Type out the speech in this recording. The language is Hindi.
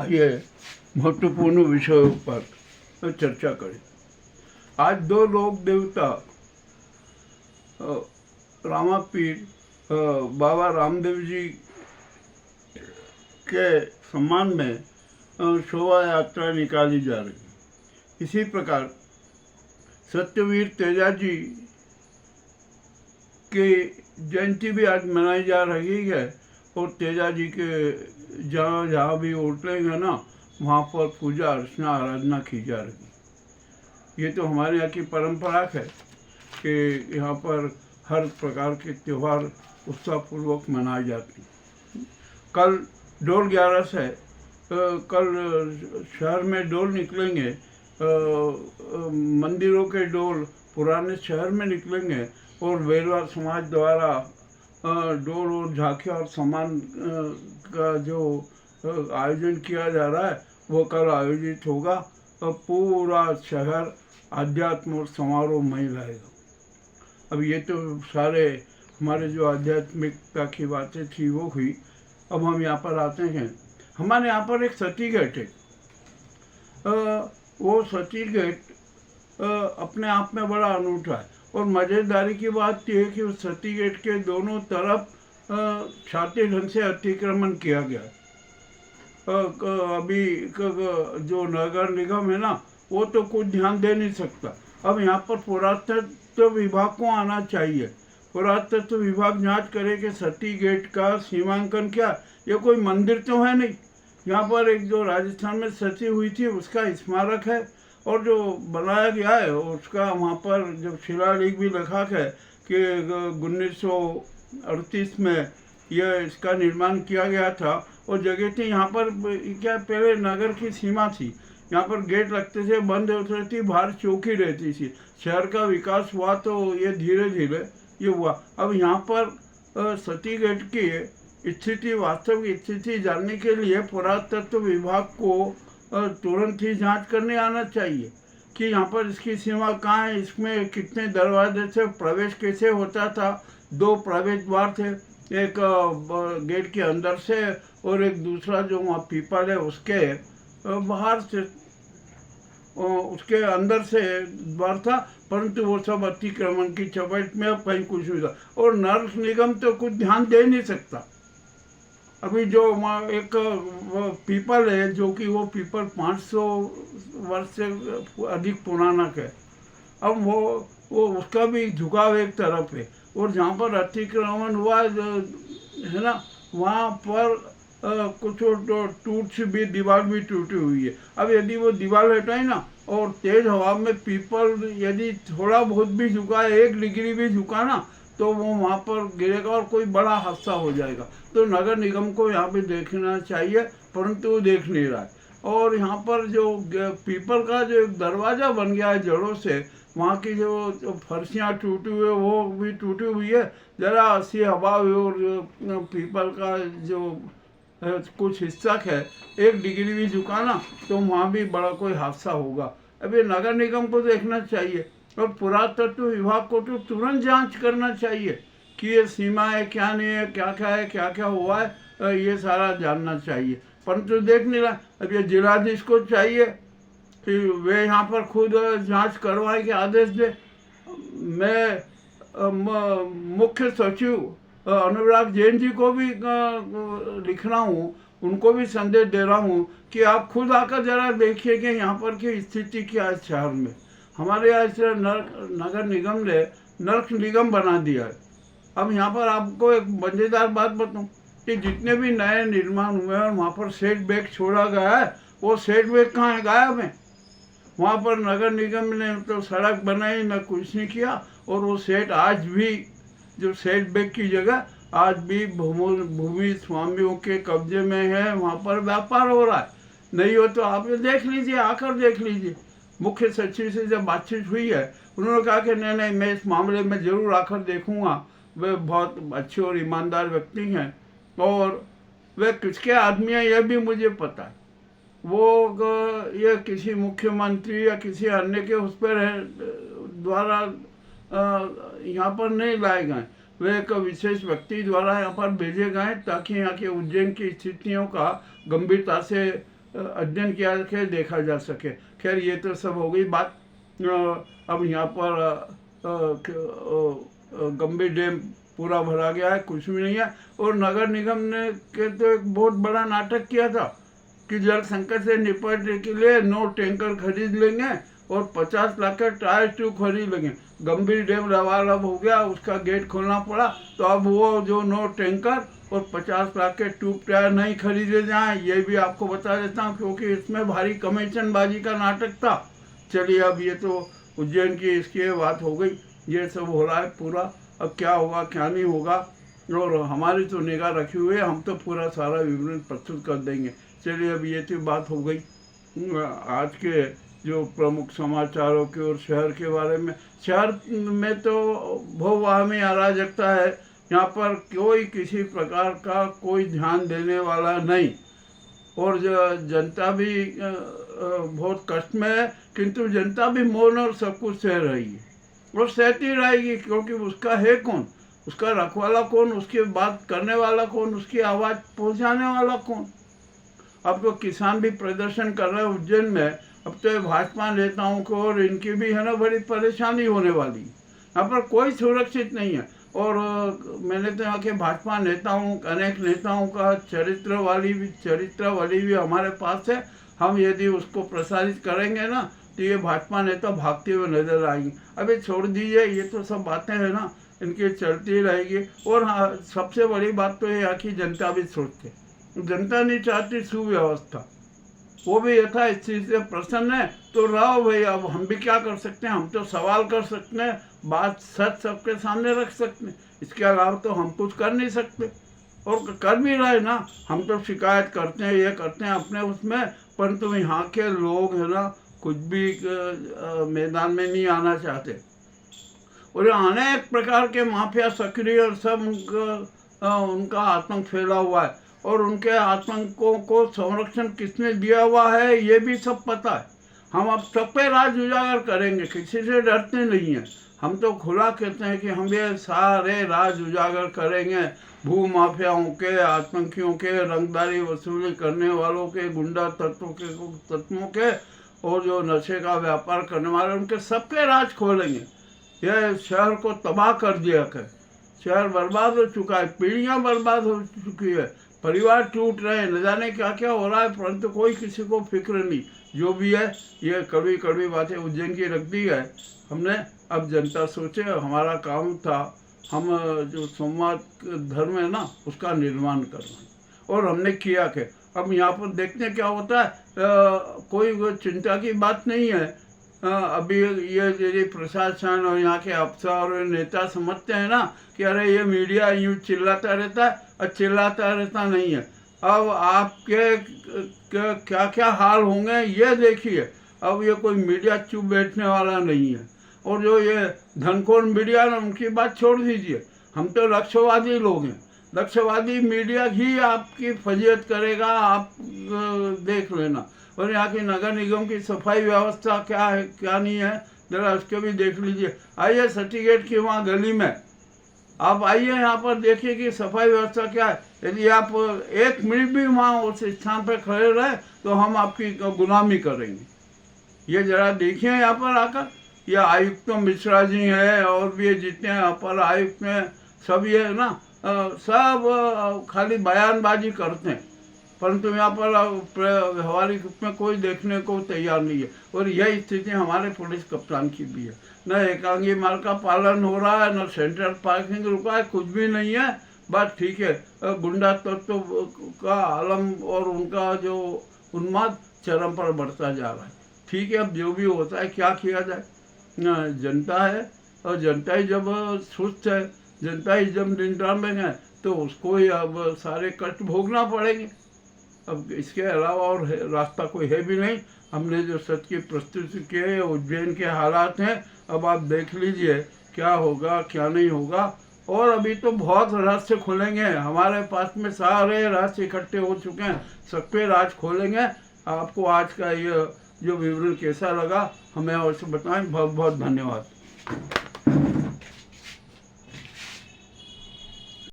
आइए महत्वपूर्ण विषयों पर चर्चा करें। आज दो लोक देवता रामापीर बाबा रामदेव जी के सम्मान में शोभा यात्रा निकाली जा रही है। इसी प्रकार सत्यवीर तेजाजी की जयंती भी आज मनाई जा रही है और तेजाजी के जहाँ जहाँ भी उतरेंगे ना वहाँ पर पूजा अर्चना आराधना की जा रही है। ये तो हमारे यहाँ की परंपरा है कि यहाँ पर हर प्रकार के त्यौहार उत्साहपूर्वक मनाए जाते हैं। कल डोल 11 से कल शहर में डोल निकलेंगे, मंदिरों के डोल पुराने शहर में निकलेंगे और वेरवा समाज द्वारा डोल और झांकियाँ और सामान का जो आयोजन किया जा रहा है वो कल आयोजित होगा और पूरा शहर आध्यात्म और समारोहमय रहेगा। अब ये तो सारे हमारे जो आध्यात्मिकता की बातें थी वो हुई। अब हम यहाँ पर आते हैं। हमारे यहाँ पर एक सती गेट है। वो सती गेट अपने आप में बड़ा अनूठा है और मज़ेदारी की बात यह है कि उस सती गेट के दोनों तरफ शातिर ढंग से अतिक्रमण किया गया है। अभी जो नगर निगम है ना वो तो कुछ ध्यान दे नहीं सकता। अब यहाँ पर पुरातत्व विभाग को आना चाहिए। पुरातत्व विभाग जांच करे कि सती गेट का सीमांकन क्या, ये कोई मंदिर तो है नहीं। यहाँ पर एक जो राजस्थान में सती हुई थी उसका स्मारक है और जो बनाया गया है उसका वहाँ पर जो शिलालेख भी लिखा है कि 1938 में यह इसका निर्माण किया गया था और जगह थी। यहाँ पर क्या पहले नगर की सीमा थी, यहाँ पर गेट लगते थे, बंद होती थी, बाहर चौकी रहती थी। शहर का विकास हुआ तो ये धीरे धीरे ये हुआ। अब यहाँ पर सती गेट की स्थिति, वास्तविक स्थिति जानने के लिए पुरातत्व विभाग को तुरंत ही जांच करने आना चाहिए कि यहाँ पर इसकी सीमा कहाँ है, इसमें कितने दरवाजे से प्रवेश कैसे होता था। 2 प्रवेश द्वार थे, एक गेट के अंदर से और एक दूसरा जो वहाँ पीपल है उसके बाहर से, उसके अंदर से द्वार था, परंतु वो सब अतिक्रमण की चपेट में, अब कहीं कुछ नहीं था। और नगर निगम तो कुछ ध्यान दे नहीं सकता। अभी जो एक पीपल है जो कि वो पीपल 500 वर्ष से अधिक पुराना है, अब वो उसका भी झुकाव एक तरफ है और जहाँ पर अतिक्रमण हुआ है ना वहाँ पर कुछ टूट भी, दीवार भी टूटी हुई है। अब यदि वो दीवार हटाए ना और तेज हवा में पीपल यदि थोड़ा बहुत भी झुका, 1 डिग्री भी झुका ना तो वो वहाँ पर गिरेगा और कोई बड़ा हादसा हो जाएगा। तो नगर निगम को यहाँ पे देखना चाहिए, परंतु वो देख नहीं रहा है। और यहाँ पर जो पीपल का जो दरवाज़ा बन गया है जड़ों से, वहाँ की जो फर्शियाँ टूटी हुई है वो भी टूटी हुई है। ज़रा सी हवा हुई और पीपल का जो कुछ हिस्सा है 1 डिग्री भी झुका ना तो वहाँ भी बड़ा कोई हादसा होगा। अब ये नगर निगम को देखना चाहिए और पुरातत्व विभाग को तो तुरंत जांच करना चाहिए कि ये सीमा है क्या नहीं है, क्या क्या है, क्या क्या हुआ है, ये सारा जानना चाहिए, परंतु देख नहीं रहा। अब ये जिलाधीश को चाहिए कि वे यहाँ पर खुद जांच करवाए के आदेश दे। मैं मुख्य सचिव अनुराग जैन जी को भी लिख रहा हूँ, उनको भी संदेश दे रहा हूँ कि आप खुद आकर जरा देखिए कि यहाँ पर की स्थिति क्या है शहर में। हमारे यहाँ इस नगर निगम ने नर्क निगम बना दिया है। अब यहाँ पर आपको एक मज़ेदार बात बताऊँ कि जितने भी नए निर्माण हुए हैं वहाँ पर सेट बैक छोड़ा गया है, वो सेट बैक कहाँ है, गायब है। वहाँ पर नगर निगम ने तो सड़क बनाई न कुछ नहीं किया और वो सेट आज भी, जो सेट बैक की जगह आज भी भूमि स्वामियों के कब्जे में है, वहाँ पर व्यापार हो रहा है। नहीं हो तो आप देख लीजिए, आकर देख लीजिए। मुख्य सचिव से जब बातचीत हुई है उन्होंने कहा कि नहीं मैं इस मामले में ज़रूर आकर देखूंगा। वे बहुत अच्छे और ईमानदार व्यक्ति हैं और वे किसके आदमी हैं यह भी मुझे पता है। वो ये किसी मुख्यमंत्री या किसी अन्य के उस पर द्वारा यहाँ पर नहीं लाए गए, वे एक विशेष व्यक्ति द्वारा यहाँ पर भेजे गए ताकि यहाँ के उज्जैन की स्थितियों का गंभीरता से अध्ययन किया के देखा जा सके। खैर ये तो सब हो गई बात। अब यहाँ पर गंभीर डैम पूरा भरा गया है, कुछ भी नहीं है। और नगर निगम ने के तो एक बहुत बड़ा नाटक किया था कि जल संकट से निपटने के लिए 9 टैंकर खरीद लेंगे और 50 लाख का टायर ट्यूब खरीद लेंगे। गंभीर डैम लबालब हो गया, उसका गेट खोलना पड़ा, तो अब वो जो 9 टैंकर और 50 लाख के ट्यूब टायर नहीं खरीदे जाएं, ये भी आपको बता देता हूँ, क्योंकि इसमें भारी कमीशनबाजी का नाटक था। चलिए, अब ये तो उज्जैन की इसकी बात हो गई, ये सब हो रहा है पूरा। अब क्या होगा क्या नहीं होगा, और हमारी तो निगाह रखी हुई है, हम तो पूरा सारा विवरण प्रस्तुत कर देंगे। चलिए, अब ये तो बात हो गई आज के जो प्रमुख समाचारों के और शहर के बारे में। शहर में तो भौवाही अराजकता है, यहाँ पर कोई किसी प्रकार का कोई ध्यान देने वाला नहीं, और जनता भी बहुत कष्ट में है, किंतु जनता भी मौन और सब कुछ सह रही है और सहती रहेगी, क्योंकि उसका है कौन, उसका रखवाला कौन, उसकी बात करने वाला कौन, उसकी आवाज़ पहुंचाने वाला कौन। अब तो किसान भी प्रदर्शन कर रहे हैं उज्जैन में। अब तो भाजपा नेताओं को और इनकी भी है ना बड़ी परेशानी होने वाली। यहाँ पर कोई सुरक्षित नहीं है, और मैंने तो यहाँ के भाजपा नेताओं, अनेक नेताओं का चरित्रवाली भी हमारे पास है। हम यदि उसको प्रसारित करेंगे ना, तो ये भाजपा नेता भागते हुए नजर आएंगे। अभी छोड़ दीजिए, ये तो सब बातें हैं ना, इनकी चलती रहेगी। और हाँ, सबसे बड़ी बात तो ये यहाँ की जनता भी सोचते, जनता नहीं चाहती सुव्यवस्था, वो भी यथा स्थिति से प्रसन्न है, तो रहो भाई। अब हम भी क्या कर सकते हैं, हम तो सवाल कर सकते हैं, बात सच सबके सामने रख सकते हैं, इसके अलावा तो हम कुछ कर नहीं सकते। और कर भी रहे ना, हम तो शिकायत करते हैं, ये करते हैं अपने उसमें, परंतु यहाँ के लोग है ना कुछ भी मैदान में नहीं आना चाहते। और अनेक प्रकार के माफिया सक्रिय और सब उनका आतंक फैला हुआ है, और उनके आतंकों को संरक्षण किसने दिया हुआ है ये भी सब पता है। हम अब सब पे राज उजागर करेंगे, किसी से डरते नहीं हैं। हम तो खुला कहते हैं कि हम ये सारे राज उजागर करेंगे, भू माफियाओं के, आतंकियों के, रंगदारी वसूली करने वालों के, गुंडा तत्वों के, और जो नशे का व्यापार करने वाले, उनके सबके राज खोलेंगे। यह शहर को तबाह कर दिया कर, शहर बर्बाद हो चुका है, पीढ़ियां बर्बाद हो चुकी है, परिवार टूट रहे हैं, न जाने क्या क्या हो रहा है, परंतु कोई किसी को फिक्र नहीं। जो भी है, ये कड़वी कड़वी बातें उज्जैन की रख दी है हमने। अब जनता सोचे, हमारा काम था, हम जो संवाद धर्म है ना उसका निर्माण करना, और हमने किया के। अब यहाँ पर देखते हैं क्या होता है। कोई चिंता की बात नहीं है। अभी ये प्रशासन और यहाँ के अफसर और नेता समझते हैं ना कि अरे ये मीडिया यूँ चिल्लाता रहता है, और चिल्लाता रहता नहीं है। अब आपके क्या क्या हाल होंगे ये देखिए। अब ये कोई मीडिया चुप बैठने वाला नहीं है, और जो ये धनखोर मीडिया ना, उनकी बात छोड़ दीजिए। हम तो लक्ष्यवादी लोग हैं, लक्ष्यवादी मीडिया ही आपकी फजीयत करेगा, आप देख लेना। और यहाँ की नगर निगम की सफाई व्यवस्था क्या है क्या नहीं है, जरा उसके भी देख लीजिए। आइए सिटीगेट की वहाँ गली में आप आइए, यहाँ पर देखिए कि सफाई व्यवस्था क्या है। यदि आप 1 मिनट भी वहाँ उस स्थान पर खड़े रहे तो हम आपकी गुलामी करेंगे। ये जरा देखिए यहाँ पर आकर। ये आयुक्त मिश्रा जी हैं, और भी जितने अपर आयुक्त हैं, सब ये ना सब खाली बयानबाजी करते हैं, परंतु यहाँ पर व्यवहारिक रूप में कोई देखने को तैयार नहीं है। और यही स्थिति हमारे पुलिस कप्तान की भी है। न एकांगी मार्ग का पालन हो रहा है, न सेंट्रल पार्किंग रुका है, कुछ भी नहीं है। बात ठीक है, गुंडा तत्व का आलम और उनका जो उन्माद चरम पर बढ़ता जा रहा है। ठीक है, अब जो भी होता है क्या किया जाए, जनता है, और जनता ही जब सुस्त है, जनता ही जब निंद्रा में है, तो उसको ही अब सारे कष्ट भोगना पड़ेंगे। अब इसके अलावा और रास्ता कोई है भी नहीं। हमने जो सत्य की प्रस्तुति की है, उज्जैन के हालात हैं, अब आप देख लीजिए क्या होगा क्या नहीं होगा। और अभी तो बहुत रहस्य खुलेंगे, हमारे पास में सारे रहस्य इकट्ठे हो चुके हैं, सबके राज खोलेंगे। आपको आज का ये जो विवरण कैसा लगा हमें अवश्य बताएं। बहुत बहुत धन्यवाद।